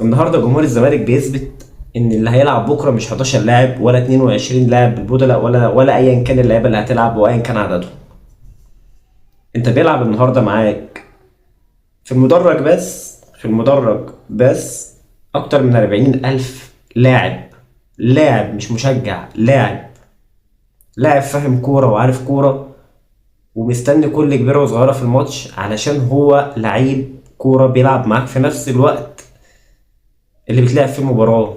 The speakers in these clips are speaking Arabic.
النهارده جمهور الزمالك بيثبت ان اللي هيلعب بكره مش 11 لاعب ولا 22 لاعب بالبودلة ولا ايا كان اللعيبه اللي هتلعب وايا كان عددهم. انت بيلعب النهارده معاك في المدرج بس اكتر من 40 الف لاعب مش مشجع، لاعب فاهم كوره وعارف كوره ومستني كل كبيره وصغيره في الماتش علشان هو لعيب كوره بيلعب معاك في نفس الوقت اللي بتلعب فيه المباراه.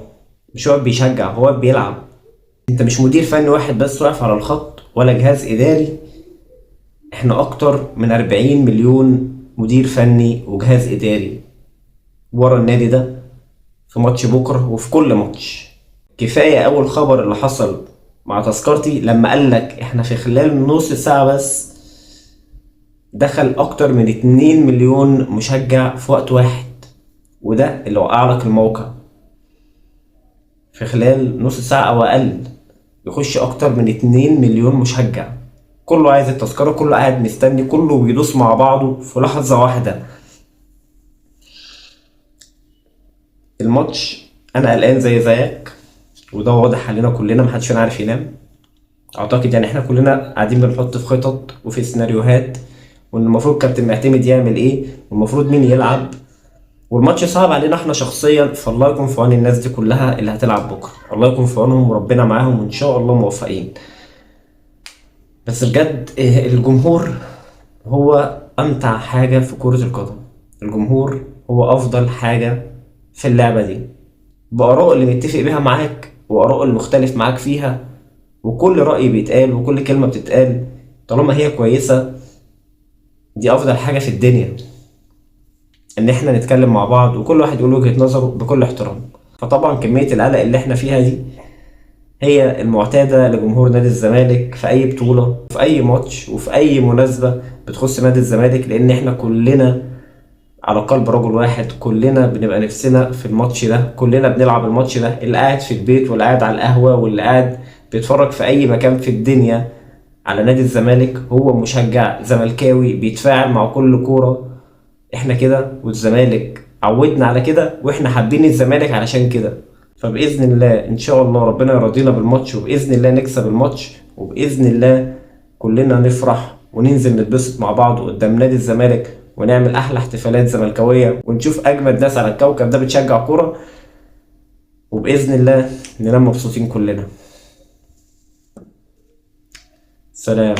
مش هو بيشجع، هو بيلعب. انت مش مدير فني واحد بس واقف على الخط ولا جهاز اداري، احنا اكتر من 40 مليون مدير فني وجهاز اداري ورا النادي ده في ماتش بكره وفي كل ماتش. كفايه اول خبر اللي حصل مع تذكرتي لما قالك احنا في خلال نص ساعه بس دخل اكتر من 2 مليون مشجع في وقت واحد، وده اللي وقع لك الموقع. في خلال نص ساعه او اقل يخش اكتر من 2 مليون مشجع، كله عايز التذكرة، كله قاعد مستني، كله بيدوس مع بعضه في لحظة واحدة. الماتش انا قلقان زيك، وده واضح علينا كلنا، محدش فينا عارف ينام. اعتقد يعني احنا كلنا قاعدين بنحط في خطط وفي سيناريوهات، وان المفروض كابتن معتمد يعمل ايه والمفروض مين يلعب، والماتش صعب علينا احنا شخصيا، فالله يكون في عون الناس دي كلها اللي هتلعب بكره، الله يكون في عونهم وربنا معاهم وان شاء الله موفقين. بس بجد الجمهور هو أمتع حاجة في كرة القدم. الجمهور هو أفضل حاجة في اللعبة دي، بآراء اللي متفق بيها معاك وآراء اللي مختلف معاك فيها، وكل رأي بيتقال وكل كلمة بتتقال طالما هي كويسة. دي أفضل حاجة في الدنيا، إن إحنا نتكلم مع بعض وكل واحد يقول وجهة نظره بكل احترام. فطبعا كمية القلق اللي إحنا فيها دي هي المعتادة لجمهور نادي الزمالك في أي بطولة، في أي ماتش، وفي أي مناسبة بتخص نادي الزمالك، لأن إحنا كلنا على قلب رجل واحد، كلنا بنبقى نفسنا في الماتش ده، كلنا بنلعب الماتش ده، اللي قاعد في البيت واللي قاعد على القهوة واللي قاعد بيتفرج في أي مكان في الدنيا على نادي الزمالك هو مشجع زملكاوي بيتفاعل مع كل كورة. احنا كده والزمالك عودنا على كده، واحنا حابين الزمالك علشان كده. فبإذن الله إن شاء الله ربنا يرضينا بالماتش، وبإذن الله نكسب الماتش، وبإذن الله كلنا نفرح وننزل نتبسط مع بعض قدام نادي الزمالك ونعمل أحلى احتفالات زملكاوية ونشوف أجمد ناس على الكوكب ده بتشجع كورة، وبإذن الله ننام مبسوطين كلنا. سلام.